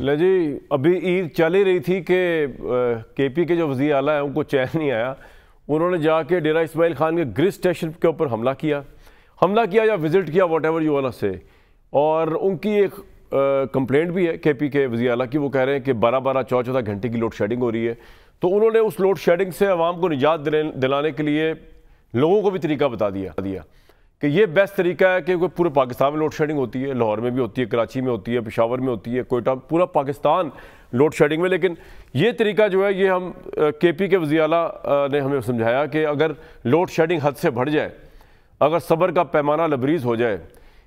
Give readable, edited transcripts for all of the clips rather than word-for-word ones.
ले जी, अभी ईद चल ही रही थी कि केपी के जो वज़ीर आला है उनको चैन नहीं आया। उन्होंने जाके डेरा इस्माइल खान के ग्रिड स्टेशन के ऊपर हमला किया या विज़िट किया, whatever you want to say. और उनकी एक कंप्लेंट भी है केपी के वज़ीर आला की। वो कह रहे हैं कि 12-12, 14-14 घंटे की लोड शेडिंग हो रही है। तो उन्होंने उस लोड शेडिंग से आवाम को निजात दिलाने के लिए लोगों को भी तरीका बता दिया कि ये बेस्ट तरीका है कि पूरे पाकिस्तान में लोड शेडिंग होती है, लाहौर में भी होती है, कराची में होती है, पेशावर में होती है, कोयटा, पूरा पाकिस्तान लोड शेडिंग में। लेकिन ये तरीका जो है ये हम केपी के वज़ीर आला ने हमें समझाया कि अगर लोड शेडिंग हद से बढ़ जाए, अगर सब्र का पैमाना लबरीज हो जाए,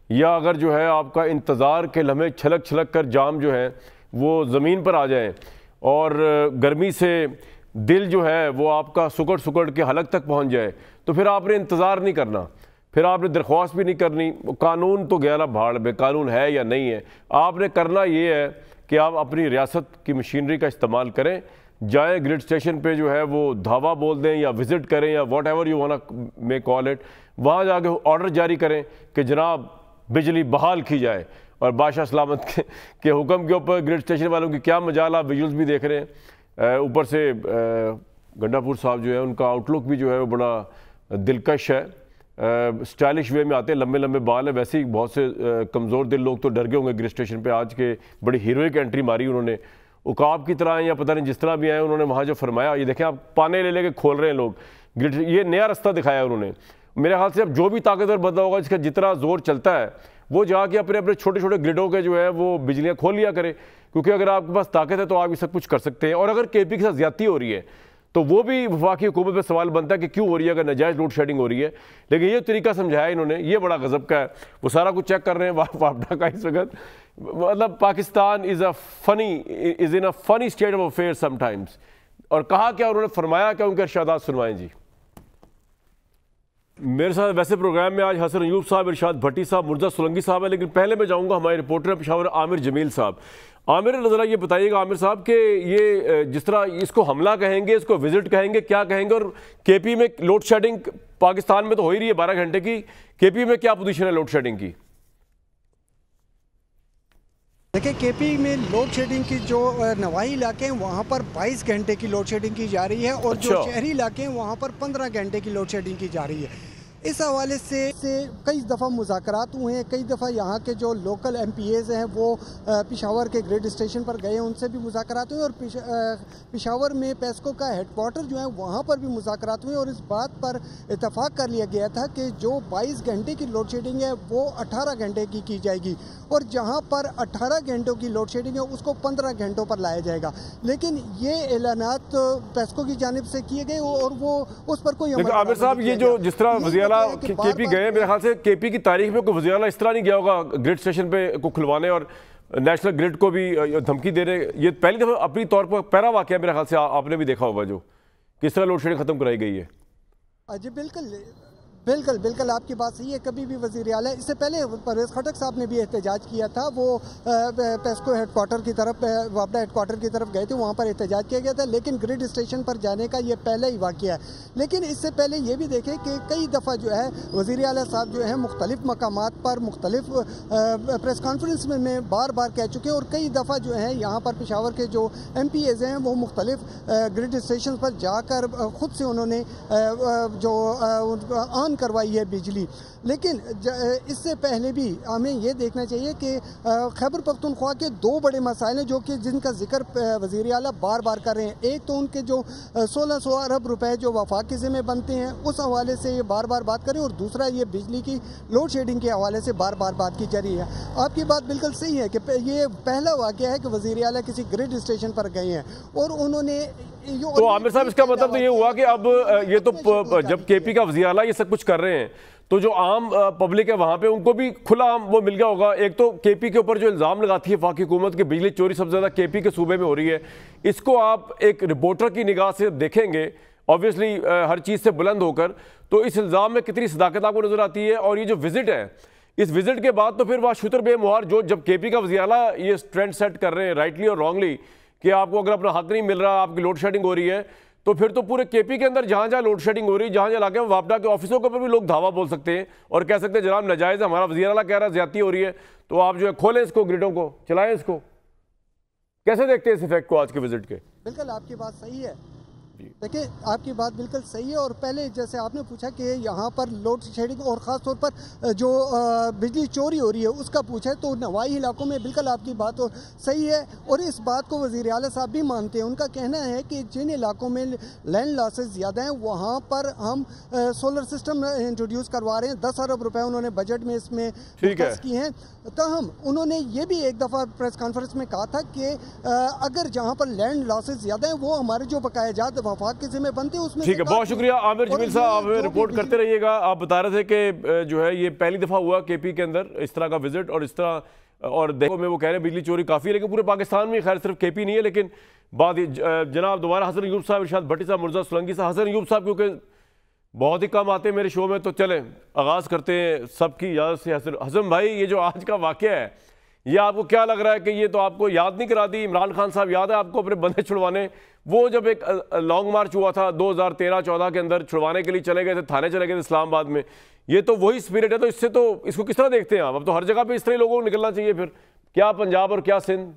या अगर जो है आपका इंतज़ार के लम्हे छलक छलक कर जाम जो है वो ज़मीन पर आ जाए और गर्मी से दिल जो है वो आपका सुकड़ के हलक तक पहुँच जाए, तो फिर आपने इंतज़ार नहीं करना, फिर आपने दरख्वास्त भी नहीं करनी। कानून तो गया भाड़ में, कानून है या नहीं है। आपने करना ये है कि आप अपनी रियासत की मशीनरी का इस्तेमाल करें, जाएँ ग्रिड स्टेशन पे जो है वो धावा बोल दें या विज़िट करें या what ever you want may call it, वहाँ जाके ऑर्डर जारी करें कि जनाब बिजली बहाल की जाए। और बादशाह सलामत के हुक्म के ऊपर ग्रिड स्टेशन वालों की क्या मजाल, आप विजुअल्स भी देख रहे हैं। ऊपर से गंडापुर साहब जो है उनका आउटलुक भी जो है वो बड़ा दिलकश है, स्टाइलिश वे में आते हैं, लंबे लंबे बाल है। वैसे ही बहुत से कमज़ोर दिल लोग तो डर गए होंगे ग्रिड स्टेशन पे। आज के बड़ी हीरोइक एंट्री मारी उन्होंने, उकाब की तरह या पता नहीं जिस तरह भी आए, उन्होंने वहाँ जो फरमाया, ये देखें आप पाने ले लेके खोल रहे हैं लोग ग्रिड, ये नया रास्ता दिखाया उन्होंने। मेरे ख्याल से अब जो भी ताकतवर बंदा होगा जिसका जितना जोर चलता है वो जाके अपने अपने छोटे छोटे ग्रिडों के जो है वो बिजलियाँ खोल लिया करे, क्योंकि अगर आपके पास ताकत है तो आप ये सब कुछ कर सकते हैं। और अगर केपी के साथ ज्यादती हो रही है तो वो भी वफाकी हुकूमत पर सवाल बनता है कि क्यों हो रही है, अगर नाजायज़ लोड शेडिंग हो रही है। लेकिन ये तरीका समझाया इन्होंने, ये बड़ा गजब का है। वो सारा कुछ चेक कर रहे हैं वापडा का इस वक्त। मतलब Pakistan is in a funny state of affair sometimes. और कहा क्या उन्होंने, फरमाया क्या, उनके इरशादात सुनवाएं जी। मेरे साथ वैसे प्रोग्राम में आज हसन अयूब साहब, इरशाद भट्टी साहब, मुर्जा सोलंकी साहब है, लेकिन पहले मैं जाऊंगा हमारे रिपोर्टर पेशावर आमिर जमील साहब। आमिर ज़रा ये बताइएगा आमिर साहब कि ये जिस तरह इसको हमला कहेंगे, इसको विजिट कहेंगे, क्या कहेंगे, और केपी में लोड शेडिंग पाकिस्तान में तो हो ही रही है 12 घंटे की, केपी में क्या पोजीशन है लोड शेडिंग की? देखिए, केपी में लोड शेडिंग की जो नवाही इलाके हैं वहाँ पर 22 घंटे की लोड शेडिंग की जा रही है, और जो शहरी इलाके हैं वहाँ पर 15 घंटे की लोड शेडिंग की जा रही है। इस हवाले से कई दफ़ा मुज़ाकरात हुए हैं, कई दफ़ा यहाँ के जो लोकल MPAs हैं वो पेशावर के ग्रिड स्टेशन पर गए, उनसे भी मुज़ाकरात हुए, और पेशावर में पेस्को का हेडक्वार्टर जो है वहाँ पर भी मुज़ाकरात हुए, और इस बात पर इतफाक़ कर लिया गया था कि जो 22 घंटे की लोड शेडिंग है वो 18 घंटे की जाएगी, और जहाँ पर 18 घंटों की लोड शेडिंग है उसको 15 घंटों पर लाया जाएगा। लेकिन ये ऐलानात पेस्को की जानिब से किए गए और वो उस पर कोई आमिर साहब, ये जो जिस तरह केपी गए, मेरे ख्याल से केपी की तारीख में कोई वज़ीर आला इस तरह नहीं गया होगा ग्रिड स्टेशन पे को खुलवाने और नेशनल ग्रिड को भी धमकी दे रहे। ये पहली दफ़ा अपनी तौर पर पहला वाक़या मेरे ख्याल से आपने भी देखा होगा, जो किस तरह लोड शेडिंग खत्म कराई गई है। जी बिल्कुल आपकी बात सही है। कभी भी वज़ीर आला, इससे पहले परवेज़ खटक साहब ने भी एहतजाज किया था, वो पेस्को हेडक्वार्टर की तरफ, वापडा हेडक्वार्टर की तरफ गए थे, वहाँ पर एहतजाज किया गया था। लेकिन ग्रिड स्टेशन पर जाने का ये पहला ही वाक़या है। लेकिन इससे पहले ये भी देखें कि कई दफ़ा जो है वज़ीर आला साहब जो है मुख्तलिफ मकामात पर, मुख्तलिफ प्रेस कॉन्फ्रेंस में बार बार कह चुके हैं, और कई दफ़ा जो है यहाँ पर पेशावर के जो MPAs हैं वो मुख्तलिफ ग्रिड स्टेशन पर जाकर ख़ुद से उन्होंने जो ऑन करवाई है बिजली। लेकिन इससे पहले भी हमें ये देखना चाहिए कि खैबर पख्तूनख्वा के 2 बड़े मसाइल हैं जो कि जिनका जिक्र वज़ीर आला बार बार कर रहे हैं। एक तो उनके जो 1600 अरब रुपए जो वफाक के ज़िम्मे बनते हैं उस हवाले से ये बार बार बात करें, और दूसरा ये बिजली की लोड शेडिंग के हवाले से बार बार बात की जा रही है। आपकी बात बिल्कुल सही है कि ये पहला वाक़या है कि वज़ीर आला किसी ग्रिड स्टेशन पर गए हैं और उन्होंने। तो आमिर साहब, इसका मतलब तो ये हुआ कि अब ये तो जब केपी का वज़ीर आला ये सब कुछ कर रहे हैं तो जो आम पब्लिक है वहाँ पे उनको भी खुला वो मिल गया होगा। एक तो केपी के ऊपर जो इल्ज़ाम लगाती है वफाकी हुकूमत की बिजली चोरी सबसे ज़्यादा केपी के सूबे में हो रही है, इसको आप एक रिपोर्टर की निगाह से देखेंगे, ऑब्वियसली हर चीज़ से बुलंद होकर, तो इस इल्ज़ाम में कितनी सदाकत आपको नज़र आती है। और ये जो विजिट है, इस विजिट के बाद तो फिर वह शुतर बेमुहार, जो जब केपी का वज़ीर आला ये ट्रेंड सेट कर रहे हैं राइटली और रॉन्गली कि आपको अगर अपना हक नहीं मिल रहा, आपकी लोड शेडिंग हो रही है, तो फिर तो पूरे केपी के अंदर जहां जहां लोड शेडिंग हो रही है, जहां जहां इलाके में वापडा के ऑफिसों के ऊपर भी लोग धावा बोल सकते हैं और कह सकते हैं जनाब नाजायज़, हमारा वज़ीर आला कह रहा है ज्यादती हो रही है, तो आप जो है खोलें इसको, ग्रिडों को चलाएं इसको। कैसे देखते हैं इस इफेक्ट को आज के विजिट के? बिल्कुल आपकी बात सही है। देखिए आपकी बात बिल्कुल सही है। और पहले जैसे आपने पूछा कि यहाँ पर लोड शेडिंग और ख़ास तौर पर जो बिजली चोरी हो रही है उसका पूछा है, तो नवाई इलाकों में बिल्कुल आपकी बात सही है। और इस बात को वज़ीर आला साहब भी मानते हैं। उनका कहना है कि जिन इलाकों में लैंड लॉसेस ज़्यादा हैं वहाँ पर हम सोलर सिस्टम इंट्रोड्यूस करवा रहे हैं। 10 अरब रुपये उन्होंने बजट में इसमें खर्च किए हैं। तहम उन्होंने ये भी एक दफ़ा प्रेस कॉन्फ्रेंस में कहा था कि अगर जहाँ पर लैंड लॉसेस ज़्यादा हैं वो हमारे जो बकायाजात वफाक के जिम्मे बनते हैं उसमें। ठीक है, बहुत शुक्रिया आमिर जमील साहब, आप हमें रिपोर्ट करते रहिएगा। आप बता रहे थे कि जो है ये पहली दफ़ा हुआ केपी के अंदर इस तरह का विजिट और इस तरह, और देखो में वो कह रहे हैं बिजली चोरी काफ़ी है, लेकिन पूरे पाकिस्तान में, खैर सिर्फ केपी नहीं है। लेकिन बात जनाब दोबारा हसन अयूब साहब, इरशाद भट्टी साहब, मुर्जा सोलंकी साहब, हसन अयूब साहब क्योंकि बहुत ही कम आते हैं मेरे शो में, तो चलें आगाज़ करते हैं सबकी इजाज़त से। हसन भाई, ये जो आज का वाक़या है ये आपको क्या लग रहा है कि ये तो आपको याद नहीं कराती? इमरान खान साहब याद है आपको अपने बंदे छुड़वाने? वो जब एक लॉन्ग मार्च हुआ था 2013-14 के अंदर, छुड़वाने के लिए चले गए थे, थाने चले गए थे इस्लामाबाद में, ये तो वही स्पिरिट है। तो इससे तो इसको किस तरह देखते हैं आप? अब तो हर जगह पे इस तरह लोगों को निकलना चाहिए, फिर क्या पंजाब और क्या सिंध?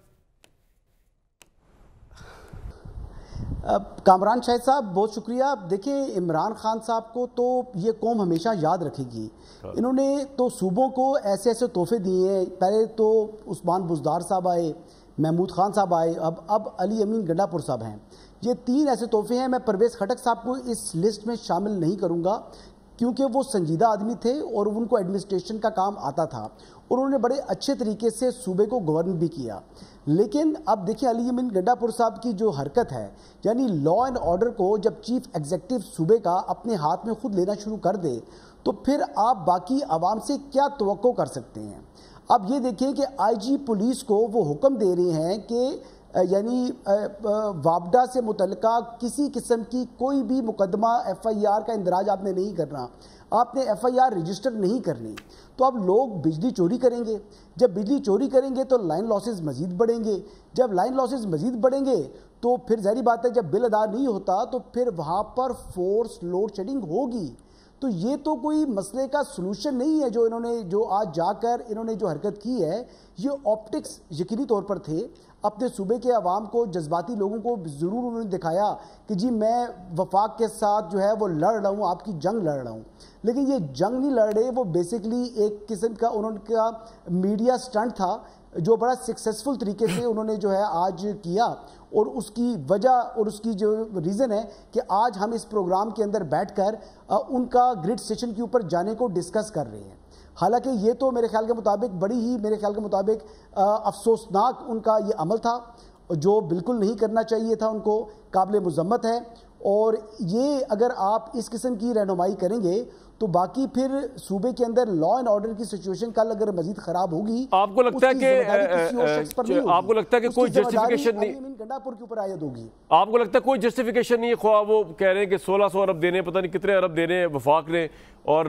कामरान शाहिद साहब बहुत शुक्रिया। देखिए इमरान खान साहब को तो ये कौम हमेशा याद रखेगी। इन्होंने तो सूबों को ऐसे ऐसे तोहफे दिए हैं। पहले तो उस्मान बुज़दार साहब आए, महमूद खान साहब आए, अब अली अमीन गंडापुर साहब हैं। ये 3 ऐसे तोहफे हैं। मैं परवेज़ खटक साहब को इस लिस्ट में शामिल नहीं करूँगा क्योंकि वो संजीदा आदमी थे और उनको एडमिनिस्ट्रेशन का काम आता था और उन्होंने बड़े अच्छे तरीके से सूबे को गवर्न भी किया। लेकिन अब देखिए अली अमीन गंडापुर साहब की जो हरकत है, यानी लॉ एंड ऑर्डर को जब चीफ एग्जीक्यूटिव सूबे का अपने हाथ में खुद लेना शुरू कर दे तो फिर आप बाकी आवाम से क्या तवक्को कर सकते हैं? अब ये देखिए कि आईजी पुलिस को वो हुक्म दे रहे हैं कि यानी वापडा से मुतल्लिका किसी किस्म की कोई भी मुकदमा FIR का इंदराज आपने नहीं करना, आपने FIR रजिस्टर नहीं करनी। तो अब लोग बिजली चोरी करेंगे। जब बिजली चोरी करेंगे तो लाइन लॉसेस मज़ीद बढ़ेंगे। जब लाइन लॉसेस मज़ीद बढ़ेंगे तो फिर ज़ाहिर बात है जब बिल अदा नहीं होता तो फिर वहाँ पर फोर्स लोड शेडिंग होगी। तो ये तो कोई मसले का सलूशन नहीं है जो आज जाकर इन्होंने जो हरकत की है। ये ऑप्टिक्स यकीनी तौर पर थे। अपने सूबे के अवाम को, जज्बाती लोगों को ज़रूर उन्होंने दिखाया कि जी मैं वफाक के साथ जो है वो लड़ रहा हूँ, आपकी जंग लड़ रहा हूँ। लेकिन ये जंग नहीं लड़ रहे, वो बेसिकली एक किस्म का उनका मीडिया स्टंट था जो बड़ा सक्सेसफुल तरीके से उन्होंने जो है आज किया। और उसकी वजह और उसकी जो रीज़न है कि आज हम इस प्रोग्राम के अंदर बैठकर उनका ग्रिड स्टेशन के ऊपर जाने को डिस्कस कर रहे हैं। हालांकि ये तो मेरे ख्याल के मुताबिक अफसोसनाक उनका ये अमल था जो बिल्कुल नहीं करना चाहिए था, उनको काबिल मुज़म्मत है। और ये अगर आप इस किस्म की रहनुमाई करेंगे तो बाकी फिर सूबे के अंदर लॉ एंड ऑर्डर की सिचुएशन कल अगर मजीद खराब होगी, आपको लगता है कि कोई जस्टिफिकेशन नहीं गंडापुर के ऊपर आयद होगी? आपको लगता है कोई जस्टिफिकेशन नहीं है? ख्वाह वो कह रहे हैं कि 1600 अरब देने, पता नहीं कितने अरब देने वफाक ने और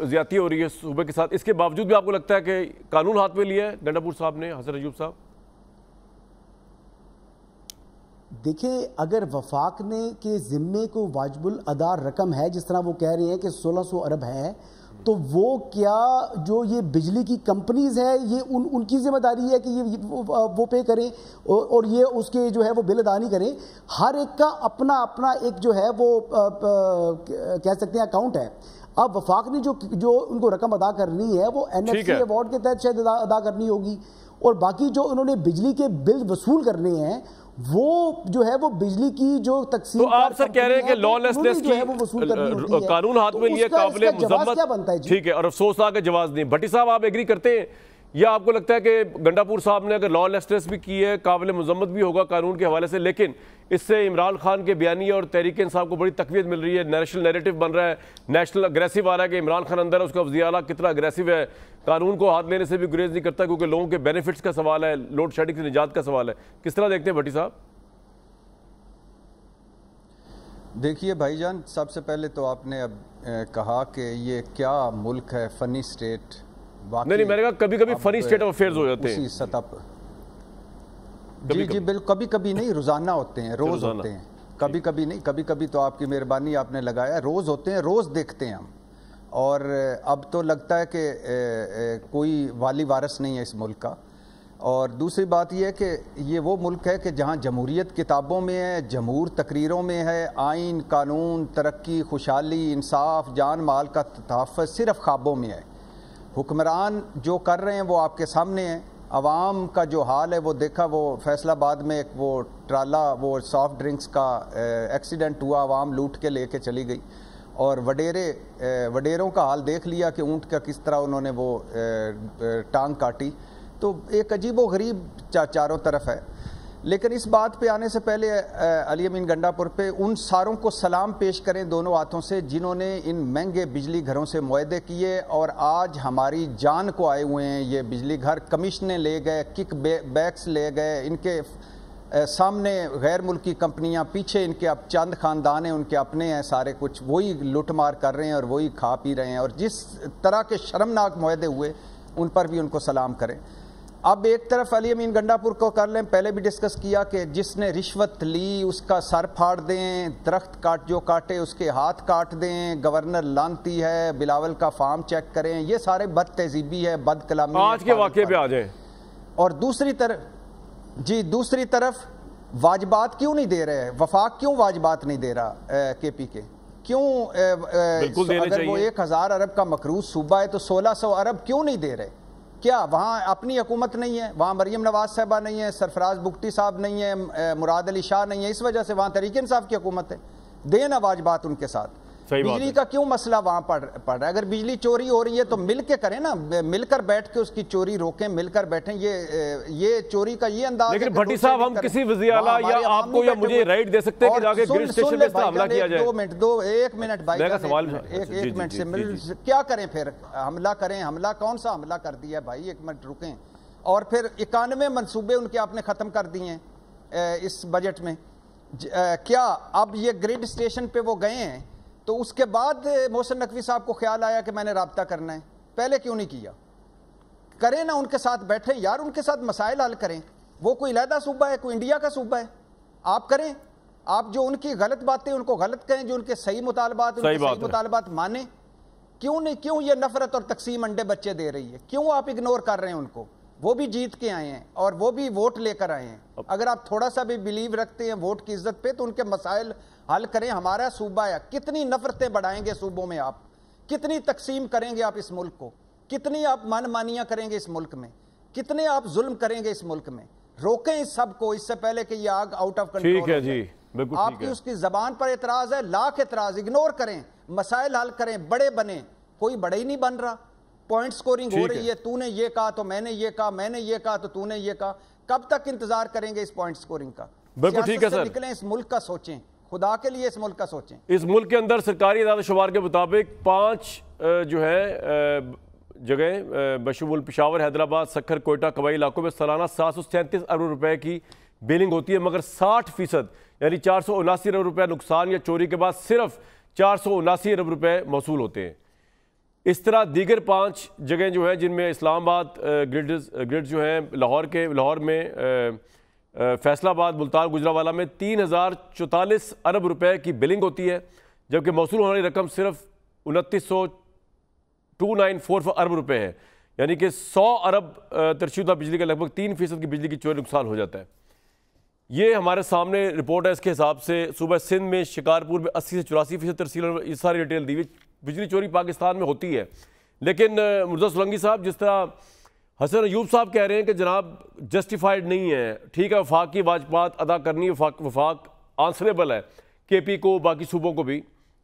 ज्यादती हो रही है सूबे के साथ, इसके बावजूद भी आपको लगता है कि कानून हाथ में लिया है गंडापुर साहब ने, हसन अयूब साहब? देखिए अगर वफाक ने के ज़िम्मे को वाजिबुल अदा रकम है, जिस तरह वो कह रहे हैं कि 1600 अरब है, तो वो क्या जो ये बिजली की कंपनीज है ये उनकी जिम्मेदारी है कि ये वो पे करें और ये उसके जो है वो बिल अदा नहीं करें? हर एक का अपना अपना एक जो है वो कह सकते हैं अकाउंट है। अब वफाक ने जो उनको रकम अदा करनी है वो NFC अवार्ड के तहत शायद अदा करनी होगी, और बाकी जो उन्होंने बिजली के बिल वसूल करने हैं वो जो है वो बिजली की जो तकसीम। तो आप सर कह रहे हैं कि लॉलेसनेस की कानून हाथ में लिए काबिल मुज़म्मत, ठीक है, और अफसोसनाक जवाब नहीं। भट्टी साहब आप एग्री करते हैं या आपको लगता है कि गंडापुर साहब ने अगर लॉलेसनेस भी की है, काबिल मुज़म्मत भी होगा कानून के हवाले से, लेकिन इससे इमरान खान के बयानी और तहरीक इंसाफ को बड़ी तकवीत मिल रही है, नेशनल नैरेटिव बन रहा है, नेशनल अग्रेसिव आ रहा है कि इमरान खान अंदर है, उसका वज़ीर आला कितना अग्रेसिव है, कानून को हाथ लेने से भी गुरेज नहीं करता क्योंकि लोगों के बेनिफिट्स का सवाल है, लोड शेडिंग से निजात का सवाल है। किस तरह देखते हैं भट्टी साहब? देखिए भाईजान, सबसे पहले तो आपने अब कहा कि ये क्या मुल्क है, फनी स्टेट। नहीं, मैंने कहा कभी कभी फनी स्टेट ऑफ अफेयर्स हो जाते हैं उसी सतह पर। जी बिल्कुल, कभी कभी नहीं, रोजाना होते हैं, रोज होते हैं। कभी कभी नहीं, कभी कभी तो आपकी मेहरबानी आपने लगाया, रोज होते हैं, रोज देखते हैं हम। और अब तो लगता है कि कोई वाली वारस नहीं है इस मुल्क का। और दूसरी बात यह है कि ये वो मुल्क है कि जहाँ जमहूरियत किताबों में है, जमहूर तकरीरों में है, आइन, कानून, तरक्की, खुशहाली, इंसाफ, जान माल का तहफ़्फ़ुज़ सिर्फ ख्वाबों में है। हुक्मरान जो कर रहे हैं वो आपके सामने है। अवाम का जो हाल है वो देखा, वो फैसलाबाद में एक वो ट्राला वो सॉफ्ट ड्रिंक्स का एक्सीडेंट हुआ, अवाम लूट के लेके चली गई। और वडेरों का हाल देख लिया कि ऊँट का किस तरह उन्होंने वो टांग काटी। तो एक अजीबो गरीब चारों तरफ है। लेकिन इस बात पे आने से पहले अली अमीन गंडापुर पे उन सारों को सलाम पेश करें दोनों हाथों से जिन्होंने इन महंगे बिजली घरों से मुआहदे किए और आज हमारी जान को आए हुए हैं। ये बिजली घर कमीशनें ले गए, किक बैक्स ले गए, इनके सामने गैर मुल्की कंपनियां, पीछे इनके अब चंद खानदान हैं, उनके अपने हैं, सारे कुछ वही लुटमार कर रहे हैं और वही खा पी रहे हैं। और जिस तरह के शर्मनाक मुआहदे हुए उन पर भी उनको सलाम करें। अब एक तरफ अली अमीन गंडापुर को कर लें, पहले भी डिस्कस किया कि जिसने रिश्वत ली उसका सर फाड़ दें, दरख्त जो काटे उसके हाथ काट दें, गवर्नर लानती है, बिलावल का फार्म चेक करें, ये सारे बद तहजीबी है, बद कलामी। आज के वाक़े पे आ जाए। और दूसरी तरफ वाजबात क्यों नहीं दे रहे, वफाक क्यों वाजबात नहीं दे रहा केपी के, क्यों अगर वो 1000 अरब का मकरूज सूबा है तो 1600 अरब क्यों नहीं दे रहे? क्या वहाँ अपनी हुकूमत नहीं है? वहाँ मरियम नवाज साहबा नहीं है, सरफराज बुगटी साहब नहीं है, मुराद अली शाह नहीं है, इस वजह से वहाँ तहरीक इंसाफ की हुकूमत है। देना वाजबात उनके साथ। बिजली का क्यों मसला वहाँ पड़ रहा है? अगर बिजली चोरी हो रही है तो मिल के करें ना, मिलकर बैठ के उसकी चोरी रोकें, मिलकर बैठें। ये चोरी का ये अंदाज। लेकिन भट्टी साहब, हम किसी वज़ीर आला या आपको या मुझे राइट दे सकते हैं कि जाके ग्रिड स्टेशन पे हमला किया जाए? 1 मिनट भाई, एक मिनट से क्या करें फिर? हमला करें? हमला कौन सा हमला कर दिया भाई? 1 मिनट रुकें। और फिर 91 मनसूबे उनके आपने खत्म कर दिए इस बजट में। क्या अब ये ग्रिड स्टेशन पे वो गए हैं तो उसके बाद मोहसिन नकवी साहब को ख्याल आया कि मैंने राब्ता करना है? पहले क्यों नहीं किया? करें ना, उनके साथ बैठे यार, उनके साथ मसाइल हल करें। वो कोई अलहदा सूबा है, कोई इंडिया का सूबा है? आप करें, आप जो उनकी गलत बातें उनको गलत कहें, जो उनके सही मुतालबात माने। क्यों नहीं? क्यों ये नफरत और तकसीम अंडे बच्चे दे रही है? क्यों आप इग्नोर कर रहे हैं उनको? वो भी जीत के आए हैं और वो भी वोट लेकर आए हैं। अगर आप थोड़ा सा भी बिलीव रखते हैं वोट की इज्जत पे तो उनके मसाइल हल करें। हमारा सूबा है, कितनी नफरतें बढ़ाएंगे सूबों में आप? कितनी तकसीम करेंगे आप इस मुल्क को? कितनी आप मनमानियां करेंगे इस मुल्क में? कितने आप जुल्म करेंगे इस मुल्क में? रोकें इस सब को इससे पहले कि ये आग आउट ऑफ कंट्रोल। ठीक है जी, बिल्कुल। आपकी उसकी जबान पर एतराज है, लाख एतराज, इग्नोर करें, मसाइल हल करें, बड़े बने। कोई बड़े ही नहीं बन रहा। पॉइंट स्कोरिंग हो रही है, तूने ये कहा तो मैंने ये कहा, मैंने ये कहा तो तूने ये कहा। कब तक इंतजार करेंगे इस पॉइंट स्कोरिंग का? बिल्कुल ठीक है सर। निकलें, इस मुल्क का सोचें, खुदा के लिए इस मुल्क का सोचें। इस मुल्क के अंदर सरकारी आदाद-ओ-शुमार के मुताबिक 5 जो है जगह बशमुल पेशावर, हैदराबाद, सक्खर, कोयटा, कबाई इलाकों में सालाना 737 अरब रुपए की बिलिंग होती है, मगर 60% यानी 479 अरब रुपए नुकसान या चोरी के बाद सिर्फ 479 अरब रुपए मौसूल होते हैं। इस तरह दीगर 5 जगह जो है जिनमें इस्लामाबाद ग्रिड जो है लाहौर में, फैसलाबाद, मुल्तान, गुजरावाला में 3044 अरब रुपए की बिलिंग होती है, जबकि मौसूल होने वाली रकम सिर्फ 2944 अरब रुपए है। यानी कि 100 अरब तरशीदा बिजली का लगभग 3% की बिजली की चोरी नुकसान हो जाता है। ये हमारे सामने रिपोर्ट है। इसके हिसाब से सूबा सिंध में शिकारपुर में 80 से 84% तरसील, ये सारी डिटेल दी हुई। बिजली चोरी पाकिस्तान में होती है, लेकिन मुर्तज़ा सोलंकी साहब, जिस तरह हसन अयूब साहब कह रहे हैं कि जनाब जस्टिफाइड नहीं है, ठीक है, वफाक की वाजबात अदा करनी, वफाक आंसरेबल है, केपी को, बाकी सूबों को भी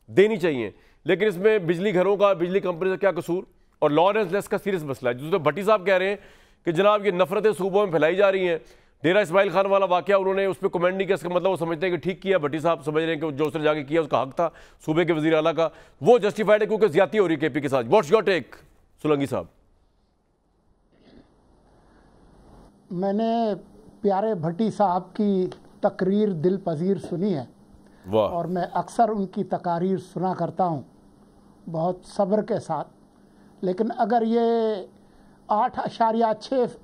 देनी चाहिए, लेकिन इसमें बिजली घरों का, बिजली कंपनी का क्या कसूर? और लॉ एंड ऑर्डर का सीरियस मसला है। जिसमें भट्टी साहब कह रहे हैं कि जनाब ये नफरतें सूबों में फैलाई जा रही हैं। डेरा इस्माइल खान वाला वाकया उन्होंने उस पर कमेंट नहीं किया, इसका मतलब वो समझते हैं कि ठीक किया। भट्टी साहब समझ रहे हैं कि जो उसने जाके किया उसका हक था, सूबे के वजीर आला का, वो जस्टिफाइड है क्योंकि ज्यादती हो रही है केपी के साथ। व्हाट्स योर टेक सोलंकी साहब? मैंने प्यारे भट्टी साहब की तकरीर दिल पजीर सुनी है और मैं अक्सर उनकी तकारीर सुना करता हूँ बहुत सब्र के साथ, लेकिन अगर ये 8.6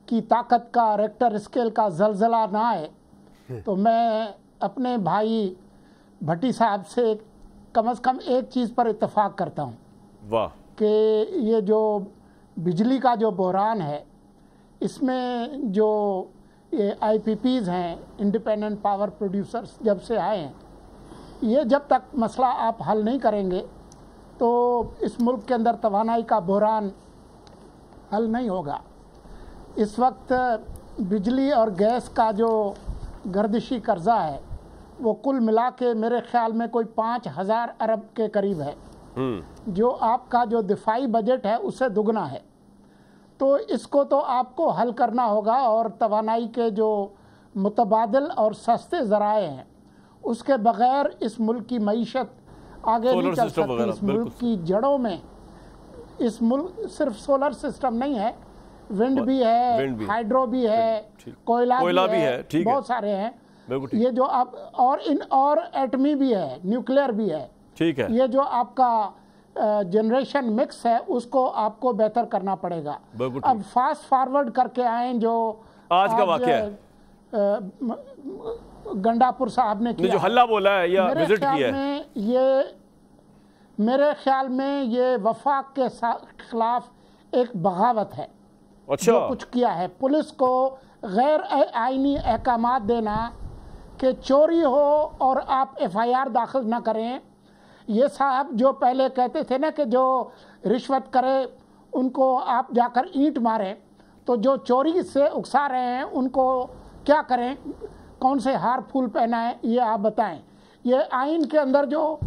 की ताकत का रेक्टर स्केल का जलजला ना आए तो मैं अपने भाई भट्टी साहब से कम एक चीज़ पर इत्तेफाक करता हूँ। वाह। कि ये जो बिजली का जो बहरान है, इसमें जो ये IPPs हैं, इंडिपेंडेंट पावर प्रोड्यूसर्स, जब से आए हैं, ये जब तक मसला आप हल नहीं करेंगे तो इस मुल्क के अंदर तवानाई का बहरान हल नहीं होगा। इस वक्त बिजली और गैस का जो गर्दिशी कर्जा है वो कुल मिला के मेरे ख्याल में कोई 5,000 अरब के करीब है, जो आपका जो दिफाई बजट है उससे दुगना है। तो इसको तो आपको हल करना होगा, और तवानाई के जो मुतबादिल और सस्ते ज़राए हैं उसके बगैर इस मुल्क की मईशत आगे नहीं चल सकती। इस मुल्क की जड़ों में, इस मुल्क सिर्फ सोलर सिस्टम नहीं है, विंड भी है, हाइड्रो भी है, कोयला भी है, बहुत सारे हैं ये जो आप, और एटमी भी है, न्यूक्लियर भी है। ठीक है, ये जो आपका जनरेशन मिक्स है उसको आपको बेहतर करना पड़ेगा। अब फास्ट फॉरवर्ड करके आए जो आज का वाकया है, गंडापुर साहब ने किया, जो हल्ला बोला है या विजिट किया है, ये मेरे ख्याल में ये वफाक के खिलाफ एक बगावत है। अच्छा, जो कुछ किया है, पुलिस को गैर आईनी अहकामात देना कि चोरी हो और आप FIR दाखिल ना करें। ये साहब जो पहले कहते थे ना कि जो रिश्वत करे उनको आप जाकर ईंट मारें, तो जो चोरी से उकसा रहे हैं उनको क्या करें, कौन से हार फूल पहनाएं, ये आप बताएं। ये आइन के अंदर जो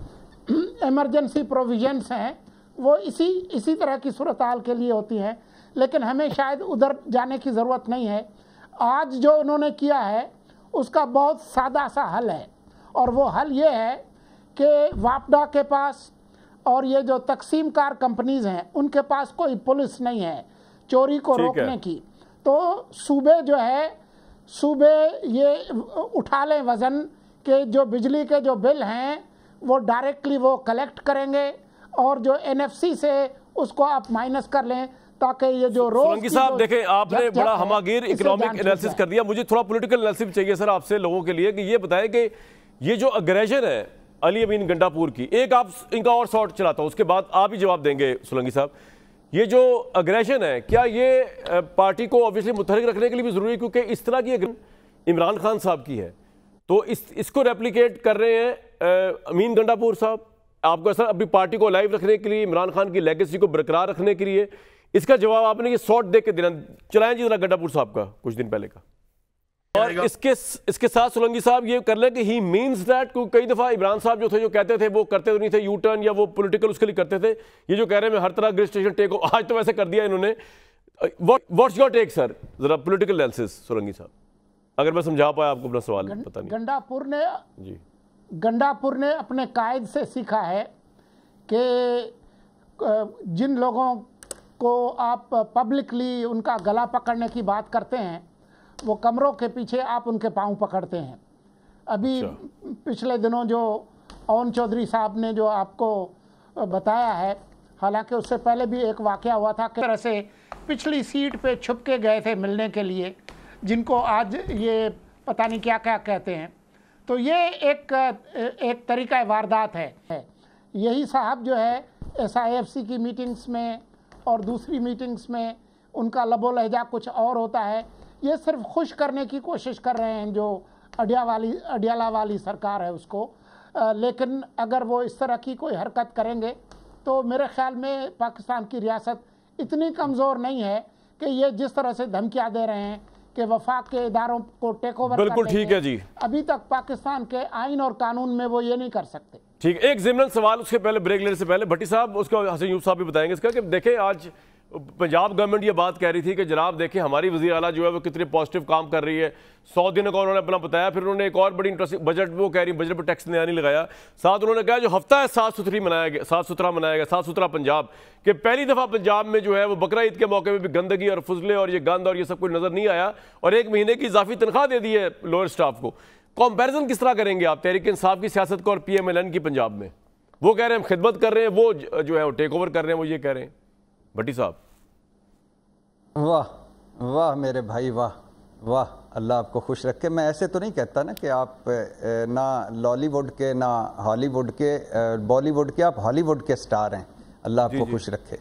इमरजेंसी प्रोविजंस हैं वो इसी तरह की सूरत हाल के लिए होती हैं, लेकिन हमें शायद उधर जाने की ज़रूरत नहीं है। आज जो उन्होंने किया है उसका बहुत सादा सा हल है, और वो हल ये है कि वापडा के पास और ये जो तकसीम कार कंपनीज हैं उनके पास कोई पुलिस नहीं है चोरी को रोकने की। तो सूबे जो है, सूबे ये उठा लें वज़न के जो बिजली के जो बिल हैं वो डायरेक्टली वो कलेक्ट करेंगे, और जो NFC से उसको आप माइनस कर लें, ताकि ये जो सोलंकी साहब देखें, आपने बड़ा हमागीर इकोनॉमिक एनालिसिस कर दिया। मुझे थोड़ा पॉलिटिकल एनालिसिस चाहिए सर आपसे लोगों के लिए, कि ये बताएं कि ये जो अग्रेशन है अली अमीन गंडापुर की, एक आप इनका और शॉट चलाता हूं, उसके बाद आप ही जवाब देंगे सोलंकी साहब। ये जो अग्रेशन है, क्या ये पार्टी को ऑब्वियसली मुतहरिक रखने के लिए भी जरूरी है, क्योंकि इस तरह की इमरान खान साहब की है, तो इसको रेप्लिकेट कर रहे हैं अमीन गंडापुर साहब। आपको ऐसा अपनी पार्टी को लाइव रखने के लिए, इमरान खान की लेगेसी को बरकरार रखने के लिए, इसका जवाब आपने ये शॉट देख के देना। चलाएं जी जरा गंडापुर साहब का कुछ दिन पहले का। और इसके साथ सोलंकी साहब ये कर लें कि ही मीन्स दैट, क्योंकि कई दफा इमरान साहब जो थे जो कहते थे वो करते तो नहीं थे, यू टर्न या वो पॉलिटिकल उसके लिए करते थे। ये जो कह रहे हैं मैं हर तरह ग्रिड स्टेशन टेक, आज तो वैसे कर दिया इन्होंने। व्हाट्स योर टेक सर, जरा पॉलिटिकल एनालिसिस सोलंकी साहब, अगर मैं समझा पाया आपको अपना सवाल। पता नहीं, गंडापुर ने अपने कायद से सीखा है कि जिन लोगों को आप पब्लिकली उनका गला पकड़ने की बात करते हैं, वो कमरों के पीछे आप उनके पांव पकड़ते हैं। अभी पिछले दिनों जो ओन चौधरी साहब ने जो आपको बताया है, हालांकि उससे पहले भी एक वाकया हुआ था कि तरह से पिछली सीट पे छुप के गए थे मिलने के लिए, जिनको आज ये पता नहीं क्या क्या कहते हैं। तो ये एक तरीका वारदात है। यही साहब जो है SIFC की मीटिंग्स में और दूसरी मीटिंग्स में उनका लबो लहजा कुछ और होता है। ये सिर्फ खुश करने की कोशिश कर रहे हैं जो अडियाला वाली सरकार है उसको, लेकिन अगर वो इस तरह की कोई हरकत करेंगे तो मेरे ख्याल में पाकिस्तान की रियासत इतनी कमज़ोर नहीं है कि ये जिस तरह से धमकियाँ दे रहे हैं कि वफाक के इदारों को टेक ओवर। बिल्कुल ठीक है जी, अभी तक पाकिस्तान के आइन और कानून में वो ये नहीं कर सकते। ठीक, एक जिमनल सवाल उसके पहले, ब्रेक लेने से पहले भट्टी साहब, उसको हसन यूब साहब भी बताएंगे इसका, कि देखें आज पंजाब गवर्नमेंट ये बात कह रही थी कि जनाब देखें हमारी वज़ीर आला जो है वो कितने पॉजिटिव काम कर रही है। 100 दिनों का उन्होंने अपना बताया, फिर उन्होंने एक और बड़ी इंटरेस्टिंग बजट, वो कह रही बजट पर टैक्स नया नहीं लगाया। साथ उन्होंने कहा जो हफ्ता है साफ सुथरा मनाया गया, साफ सुथरा पंजाब, कि पहली दफ़ा पंजाब में जो है वो बकरा ईद के मौके पर भी गंदगी और फुजले और ये गंद और ये सब कुछ नज़र नहीं आया, और 1 महीने की इजाफी तनख्वाह दे दी है लोअर स्टाफ को। कंपैरिजन किस तरह करेंगे आप तहरीक इंसाफ की सियासत को और PMLN की पंजाब में? वो कह रहे हैं हम खिदमत कर रहे हैं, वो जो है वो टेक ओवर कर रहे हैं, वो ये कह रहे हैं। भट्टी साहब, वाह वाह मेरे भाई, वाह वाह, अल्लाह आपको खुश रखे। मैं ऐसे तो नहीं कहता ना कि आप ना लॉलीवुड के ना हॉलीवुड के बॉलीवुड के, आप हॉलीवुड के स्टार हैं। अल्लाह आपको खुश रखे,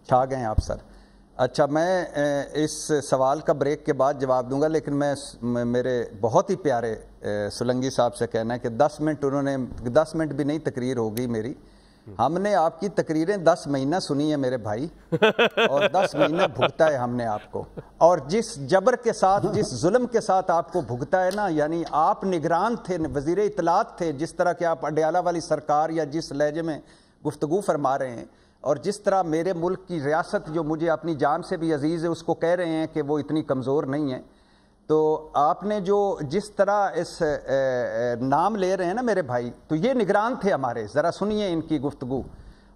छा गए आप सर। अच्छा, मैं इस सवाल का ब्रेक के बाद जवाब दूंगा, लेकिन मैं मेरे बहुत ही प्यारे सुलंगी साहब से कहना है कि 10 मिनट भी नहीं तकरीर होगी मेरी। हमने आपकी तकरीरें 10 महीना सुनी है मेरे भाई, और 10 महीना भुगता है हमने आपको, और जिस जबर के साथ, जिस जुल्म के साथ आपको भुगता है ना, यानी आप निगरान थे, वजीर इत्तलात थे, जिस तरह के आप अडयाला वाली सरकार या जिस लहजे में गुफ्तगू फरमा रहे हैं, और जिस तरह मेरे मुल्क की रियासत जो मुझे अपनी जान से भी अजीज़ है उसको कह रहे हैं कि वो इतनी कमज़ोर नहीं है, तो आपने जो जिस तरह इस नाम ले रहे हैं ना मेरे भाई, तो ये निगरान थे हमारे, ज़रा सुनिए इनकी गुफ्तगू।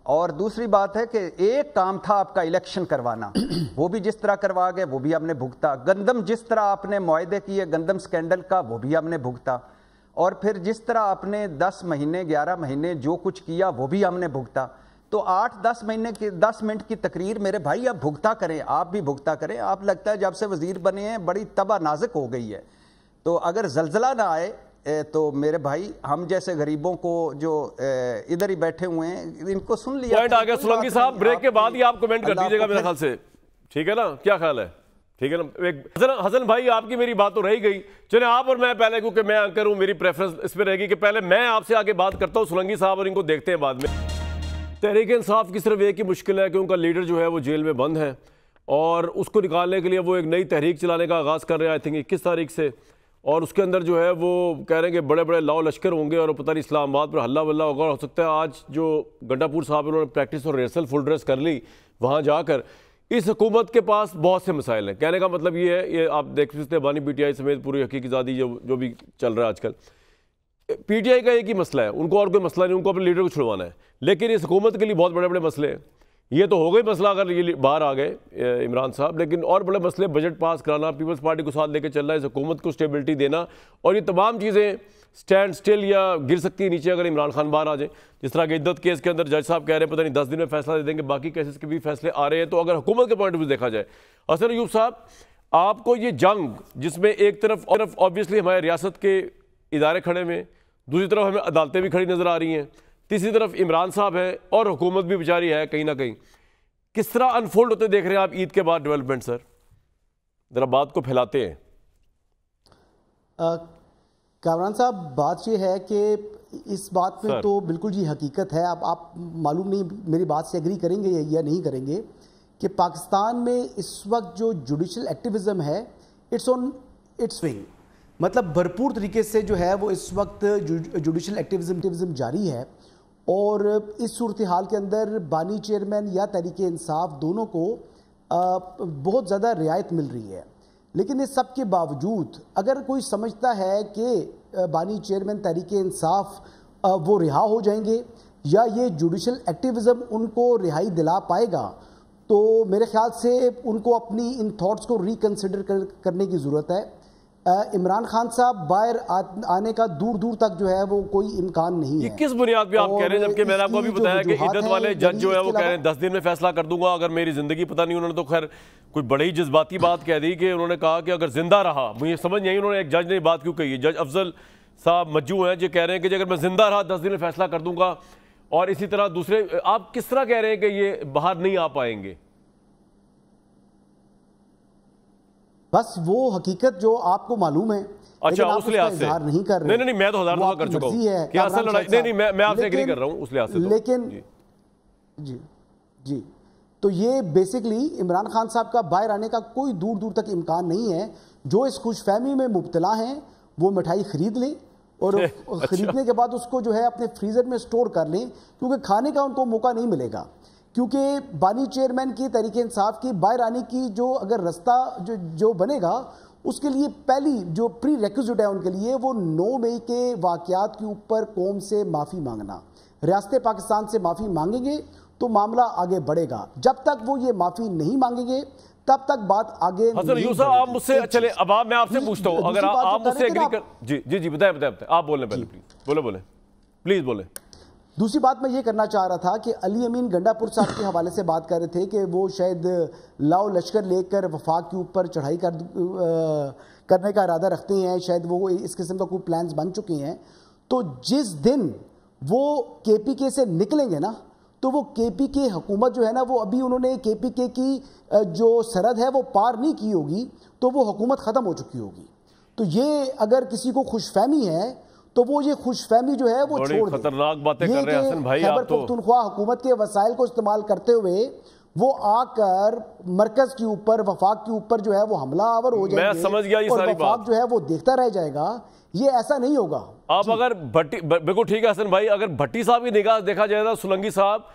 और दूसरी बात है कि एक काम था आपका इलेक्शन करवाना, वो भी जिस तरह करवा गए वो भी हमने भुगता। गंदम जिस तरह आपने मुआहदे किए गंदम स्कैंडल का, वो भी हमने भुगता। और फिर जिस तरह आपने 10 महीने 11 महीने जो कुछ किया वो भी हमने भुगता। तो 8-10 महीने की 10 मिनट की तकरीर मेरे भाई आप भुगता करें, आप भी भुगता करें। आप लगता है जब से वजीर बने हैं बड़ी तबाह नाजुक हो गई है, तो अगर जलजला ना आए तो मेरे भाई हम जैसे गरीबों को जो इधर ही बैठे हुए हैं इनको सुन लिया। पॉइंट आ गया सुलंगी साहब, ब्रेक के बाद ही आप कमेंट कर दीजिएगा मेरे ख्याल से, ठीक है ना? क्या ख्याल है? ठीक है ना? एक हसन भाई आपकी मेरी बात तो रही गई, चले आप और मैं पहले, क्योंकि मैं एंकर हूं, मेरी प्रेफरेंस इस पर रहेगी कि पहले मैं आपसे आगे बात करता हूं सुलंगी साहब, और इनको देखते हैं बाद में। तहरीक इंसाफ की सिर्फ एक ही मुश्किल है कि उनका लीडर जो है वो जेल में बंद है, और उसको निकालने के लिए वो एक नई तहरीक चलाने का आगाज़ कर रहे हैं, आई थिंक 21 तारीख से, और उसके अंदर जो है वो कह रहे हैं कि बड़े बड़े लाओ लश्कर होंगे और पता नहीं इस्लामाबाद पर हल्ला वल्ला होगा। हो सकता है आज जो गंडापुर साहब उन्होंने प्रैक्टिस और रिहर्सल फुल ड्रेस कर ली वहाँ जाकर। इस हुकूमत के पास बहुत से मसाइल हैं, कहने का मतलब ये है, ये आप देख सकते हैं बानी PTI समेत पूरी हकीकतजादी जो भी चल रहा है आजकल, PTI का एक ही मसला है, उनको और कोई मसला नहीं, उनको अपने लीडर को छुड़वाना है। लेकिन इस हुकूमत के लिए बहुत बड़े बड़े मसले हैं। ये तो हो गए मसला अगर ये बाहर आ गए इमरान साहब, लेकिन और बड़े मसले, बजट पास कराना, पीपल्स पार्टी को साथ लेकर चलना, इस हुकूमत को स्टेबिलिटी देना, और ये तमाम चीज़ें स्टैंड स्टिल या गिर सकती है नीचे अगर इमरान खान बाहर आ जाए। जिस तरह के इद्दत केस के अंदर जज साहब कह रहे हैं पता नहीं 10 दिन में फैसला दे देंगे, बाकी केसेस के भी फैसले आ रहे हैं। तो अगर हुकूमत के पॉइंट ऑफ व्यू देखा जाए, हसन अयूब साहब, आपको ये जंग जिसमें एक तरफ ऑब्वियसली हमारे रियासत के इदारे खड़े हुए, दूसरी तरफ हमें अदालतें भी खड़ी नजर आ रही हैं, तीसरी तरफ इमरान साहब है और हुकूमत भी बेचारी है कहीं ना कहीं, किस तरह अनफोल्ड होते देख रहे हैं आप ईद के बाद डेवलपमेंट? सर जरा बात को फैलाते हैं। कामरान साहब, बात यह है कि इस बात में तो बिल्कुल जी हकीकत है। अब आप मालूम नहीं मेरी बात से एग्री करेंगे या नहीं करेंगे कि पाकिस्तान में इस वक्त जो जुडिशल एक्टिविज्म है इट्स ऑन इट्स स्विंग, मतलब भरपूर तरीके से जो है वो इस वक्त जुडिशल एक्टिविज्म जारी है। और इस सूरत हाल के अंदर बानी चेयरमैन या तहरीक इंसाफ दोनों को बहुत ज़्यादा रियायत मिल रही है। लेकिन इस सब के बावजूद अगर कोई समझता है कि बानी चेयरमैन तहरीक इंसाफ वो रिहा हो जाएंगे या ये जुडिशल एक्टिविज्म उनको रिहाई दिला पाएगा, तो मेरे ख्याल से उनको अपनी इन थॉट्स को रिकन्सिडर करने की ज़रूरत है। इमरान खान साहब बाहर आने का दूर दूर तक जो है वो कोई इम्कान नहीं है। ये किस बुनियाद पे आप कह रहे हैं, जबकि मैंने आपको अभी बताया कि इद्दत वाले जज जो है वो कह रहे हैं 10 दिन में फैसला कर दूंगा अगर मेरी जिंदगी, पता नहीं उन्होंने तो खैर कोई बड़ी जज्बाती बात कह दी कि उन्होंने कहा कि अगर जिंदा रहा, मुझे समझ नहीं, उन्होंने एक जज ने बात क्यों कही है, जज अफजल साहब मज्जू हैं जो कह रहे हैं कि अगर मैं जिंदा रहा 10 दिन में फैसला कर दूंगा, और इसी तरह दूसरे, आप किस तरह कह रहे हैं कि ये बाहर नहीं आ पाएंगे? बस वो हकीकत जो आपको मालूम है, अच्छा उस लिहाज से नहीं कर रहे। नहीं मैं तो 1000 दफा कर चुका हूं कि असल लड़ाई, नहीं मैं आपसे एग्री कर रहा हूं उस लिहाज से। लेकिन जी तो ये बेसिकली इमरान खान साहब का बाहर आने का कोई दूर दूर तक इम्कान नहीं है। जो इस खुशफहमी में मुब्तला हैं वो मिठाई खरीद लें और अच्छा। खरीदने के बाद उसको जो है अपने फ्रीजर में स्टोर कर लें, क्योंकि खाने का उनको मौका नहीं मिलेगा। क्योंकि बानी चेयरमैन की तहरीक इंसाफ की बाहर आने की जो अगर रास्ता जो बनेगा, उसके लिए पहली जो प्री रेक्विजिट है उनके लिए वो 9 मई के वाक़यात के ऊपर कौम से माफ़ी मांगना। रियासत पाकिस्तान से माफ़ी मांगेंगे तो मामला आगे बढ़ेगा। जब तक वो ये माफ़ी नहीं मांगेंगे तब तक बात आगे हसन यूसुफ, आप मुझसे चले, अब मैं आपसे पूछता हूँ, अगर आप मुझसे एग्री कर, जी बताएं आप बोलें पहले, प्लीज बोले प्लीज बोले। दूसरी बात मैं ये करना चाह रहा था कि अली अमीन गंडापुर साहब के हवाले से बात कर रहे थे कि वो शायद लाओ लश्कर लेकर वफाक के ऊपर चढ़ाई करने का इरादा रखते हैं, शायद वो इस किस्म का कोई प्लान्स बन चुके हैं। तो जिस दिन वो KPK से निकलेंगे ना, तो वो KPK हुकूमत जो है ना, वो अभी उन्होंने KPK की जो सरहद है वो पार नहीं की होगी, तो वो हुकूमत ख़त्म हो चुकी होगी। तो ये अगर किसी को खुशफहमी है तो वो ये खुशफहमी जो है वो छोड़ दे। खतरनाक बातें कर रहे हैं हसन भाई, खैबर पख्तूनख्वा हुकूमत के वसाइल को इस्तेमाल करते हुए वो आकर मरकज के ऊपर, वफाक के ऊपर जो है वो हमलावर हो जाएंगे। मैं समझ गया ये और सारी वफाक बात जो है वो देखता रह जाएगा। ये ऐसा नहीं होगा। आप अगर भट्टी, बिल्कुल ठीक है हसन भाई, अगर भट्टी साहब की निगाह देखा जाए ना, सुलंगी साहब,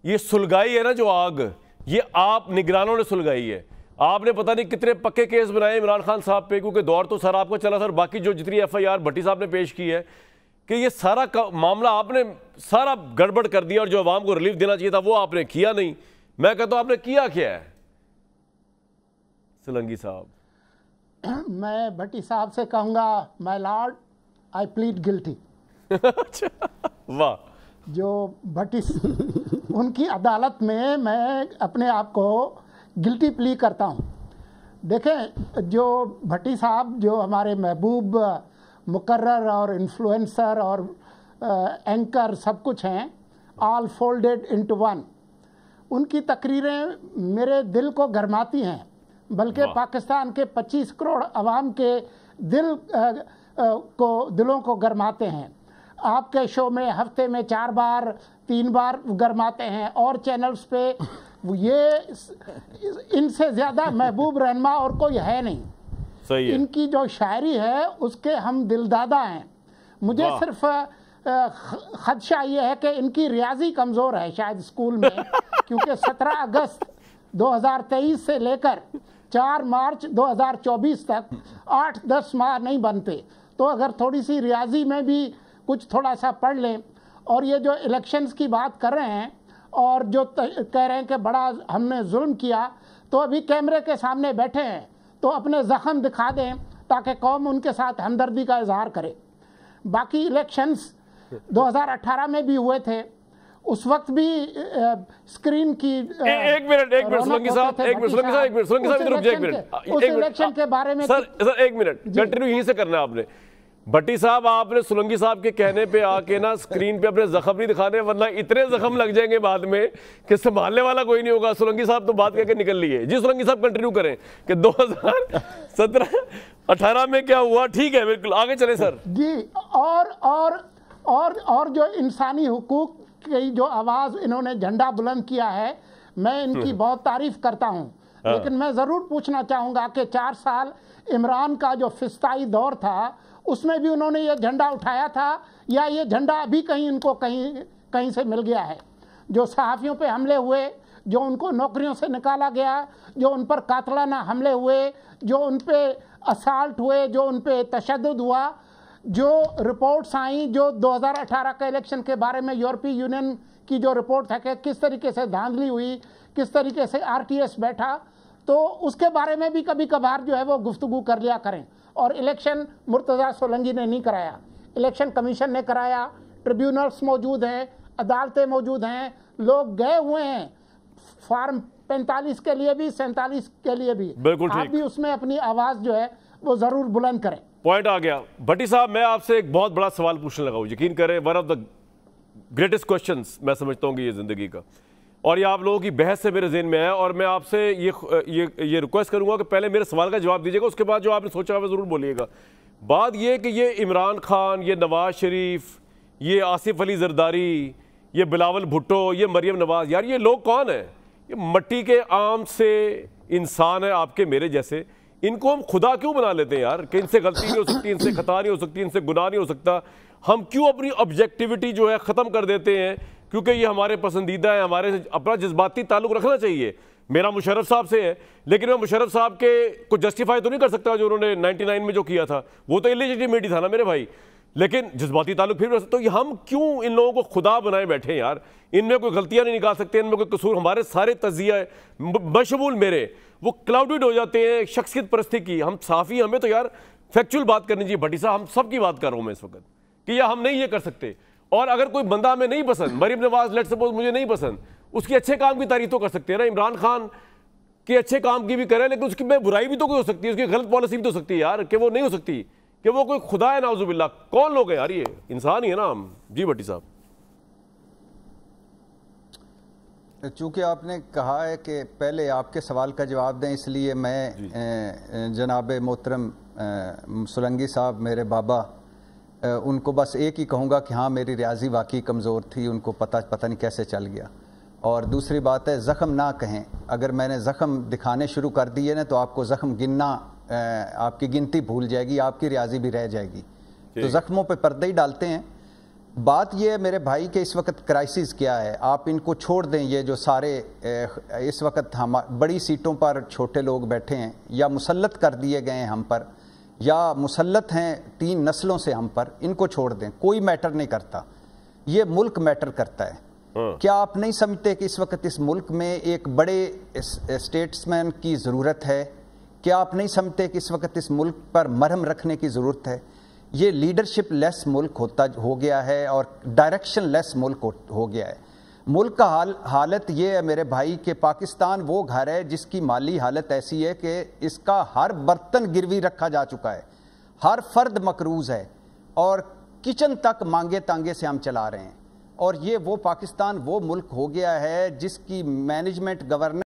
ये सुलगाई है ना जो आग, ये आप निगरानों ने सुलगाई है। आपने पता नहीं कितने पक्के केस बनाए इमरान खान साहब पे, क्योंकि दौर तो सर आपको चला सर, बाकी जो जितनी FIR भट्टी साहब ने पेश की है कि ये सारा मामला आपने सारा गड़बड़ कर दिया, और जो अवाम को रिलीफ देना चाहिए था वो आपने किया नहीं। मैं कहता हूं आपने किया क्या है सुलंगी साहब? मैं भट्टी साहब से कहूंगा, my Lord, I plead guilty. वाह। जो भट्टी उनकी अदालत में मैं अपने आप को गिल्टी प्ली करता हूं। देखें, जो भट्टी साहब जो हमारे महबूब मुकर्रर और इन्फ्लुएंसर और एंकर सब कुछ हैं, ऑल फोल्डेड इनटू वन, उनकी तकरीरें मेरे दिल को गरमाती हैं, बल्कि पाकिस्तान के 25 करोड़ अवाम के दिलों को गरमाते हैं। आपके शो में हफ्ते में 4 बार 3 बार गरमाते हैं, और चैनल्स पे ये इनसे ज़्यादा महबूब रहनुमा और कोई है नहीं। सही है। इनकी जो शायरी है उसके हम दिलदादा हैं। मुझे सिर्फ खदशा ये है कि इनकी रियाजी कमज़ोर है शायद स्कूल में, क्योंकि 17 अगस्त 2023 से लेकर 4 मार्च 2024 तक 8-10 माह नहीं बनते। तो अगर थोड़ी सी रियाजी में भी कुछ थोड़ा सा पढ़ लें। और ये जो इलेक्शंस की बात कर रहे हैं और जो कह रहे हैं कि बड़ा हमने जुल्म किया, तो अभी कैमरे के सामने बैठे हैं तो अपने ज़ख्म दिखा दें ताकि कौम उनके साथ हमदर्दी का इजहार करे। बाकी इलेक्शंस 2018 में भी हुए थे, उस वक्त भी स्क्रीन की एक मिनट सुलंगी साहब, एक मिनट उस इलेक्शन के बारे में सर एक मिनट कंटिन्यू यहीं से करना है आपने। भट्टी साहब, आपने सुलंगी साहब के कहने पे आके ना स्क्रीन पे अपने जख्म नहीं दिखाने, वरना इतने जख्म लग जाएंगे बाद में कि संभालने वाला कोई नहीं होगा। सुलंगी साहब तो बात करके निकल लिए। जी सुलंगी साहब कंटिन्यू करें कि 2017-18 में क्या हुआ। ठीक है, बिल्कुल आगे चले सर जी। और जो इंसानी हुकूक की जो आवाज़ इन्होंने झंडा बुलंद किया है, मैं इनकी बहुत तारीफ करता हूँ। लेकिन मैं ज़रूर पूछना चाहूँगा कि 4 साल इमरान का जो फिस्ताई दौर था उसमें भी उन्होंने ये झंडा उठाया था, या ये झंडा अभी कहीं इनको कहीं से मिल गया है? जो सहाफ़ियों पे हमले हुए, जो उनको नौकरियों से निकाला गया, जो उन पर कातलाना हमले हुए, जो उन पे असाल्ट हुए, जो उन पे तशद्दुद हुआ, जो रिपोर्ट्स आई, जो 2018 के इलेक्शन के बारे में यूरोपीय यूनियन की जो रिपोर्ट है कि किस तरीके से धांधली हुई, किस तरीके से RTS बैठा, तो उसके बारे में भी कभी कभार जो है वो गुफ्तगू कर लिया करें। और इलेक्शन मुर्तज़ा सोलंकी ने नहीं कराया, इलेक्शन कमीशन ने कराया। ट्रिब्यूनल्स मौजूद हैं, अदालतें मौजूद हैं, लोग गए हुए हैं फॉर्म 45 के लिए भी, 47 के लिए भी। बिल्कुल आप भी उसमें अपनी आवाज़ जो है वो ज़रूर बुलंद करें। पॉइंट आ गया। भट्टी साहब, मैं आपसे एक बहुत बड़ा सवाल पूछने लगा हूँ, यकीन करें one of the greatest questions मैं समझता हूँ कि ये ज़िंदगी का, और ये आप लोगों की बहस से मेरे ज़हन में है। और मैं आपसे ये रिक्वेस्ट करूंगा कि पहले मेरे सवाल का जवाब दीजिएगा, उसके बाद जो आपने सोचा है ज़रूर बोलिएगा। बात ये कि ये इमरान खान, ये नवाज शरीफ, ये आसिफ अली जरदारी, ये बिलावल भुट्टो, ये मरियम नवाज, यार ये लोग कौन है? ये मट्टी के आम से इंसान है आपके मेरे जैसे। इनको हम खुदा क्यों बना लेते हैं यार कि इनसे गलती नहीं हो सकती, इनसे खता नहीं हो सकती, इनसे गुनाह नहीं हो सकता। हम क्यों अपनी ऑब्जेक्टिविटी जो है ख़त्म कर देते हैं क्योंकि ये हमारे पसंदीदा है, हमारे अपना जज्बाती ताल्लुक रखना चाहिए। मेरा मुशर्रफ साहब से है, लेकिन मैं मुशर्रफ साहब के को जस्टिफाई तो नहीं कर सकता जो उन्होंने 99 में जो किया था, वो तो इलीजिटिमेट था ना मेरे भाई, लेकिन जज्बाती ताल्लुक फिर। तो हम क्यों इन लोगों को खुदा बनाए बैठे हैं यार? इनमें कोई गलतियां नहीं निकाल सकते, इनमें कोई कसूर, हमारे सारे तजिया बशमूल मेरे वो क्लाउडेड हो जाते हैं शख्सियत परस्ती की। हम साफ़ी, हमें तो यार फैक्चुअल बात करनी चाहिए। भट्टी साहब, हम सब की बात कर रहा हूँ मैं इस वक्त कि यार हम नहीं ये कर सकते। और अगर कोई बंदा हमें नहीं पसंद, मरीम नवाज लेट्स सपोज मुझे नहीं पसंद, उसकी अच्छे काम की तारीफ तो कर सकते हैं ना। इमरान खान के अच्छे काम की भी करें, लेकिन उसकी में बुराई भी तो कोई हो सकती है, उसकी गलत पॉलिसी भी तो हो सकती है यार, कि वो नहीं हो सकती कि वो कोई खुदा है नाउजुबिल्लाह। कौन लोग हैं यार? ये इंसान ही है ना हम। जी भट्टी साहब। चूँकि आपने कहा है कि पहले आपके सवाल का जवाब दें, इसलिए मैं जनाब मोहतरम सुलंगी साहब मेरे बाबा, उनको बस एक ही कहूँगा कि हाँ मेरी रियाजी वाकई कमज़ोर थी, उनको पता नहीं कैसे चल गया। और दूसरी बात है, ज़ख़म ना कहें, अगर मैंने ज़ख़म दिखाने शुरू कर दिए ना तो आपको ज़ख़म गिनना, आपकी गिनती भूल जाएगी, आपकी रियाजी भी रह जाएगी। तो ज़ख़्मों पे पर्दे ही डालते हैं। बात यह है मेरे भाई के इस वक्त क्राइसिस क्या है, आप इनको छोड़ दें। ये जो सारे इस वक्त हम बड़ी सीटों पर छोटे लोग बैठे हैं या मुसल्लत कर दिए गए हैं हम पर, या मुसल्लत हैं 3 नस्लों से हम पर, इनको छोड़ दें, कोई मैटर नहीं करता, ये मुल्क मैटर करता है। क्या आप नहीं समझते कि इस वक्त इस मुल्क में एक बड़े स्टेट्समैन की ज़रूरत है? क्या आप नहीं समझते कि इस वक्त इस मुल्क पर मरहम रखने की ज़रूरत है? ये लीडरशिप लेस मुल्क हो गया है और डायरेक्शन लेस मुल्क हो गया है। मुल्क का हालत ये है मेरे भाई कि पाकिस्तान वो घर है जिसकी माली हालत ऐसी है कि इसका हर बर्तन गिरवी रखा जा चुका है, हर फर्द मकरूज है और किचन तक मांगे तांगे से हम चला रहे हैं। और ये वो पाकिस्तान वो मुल्क हो गया है जिसकी मैनेजमेंट गवर्नेंस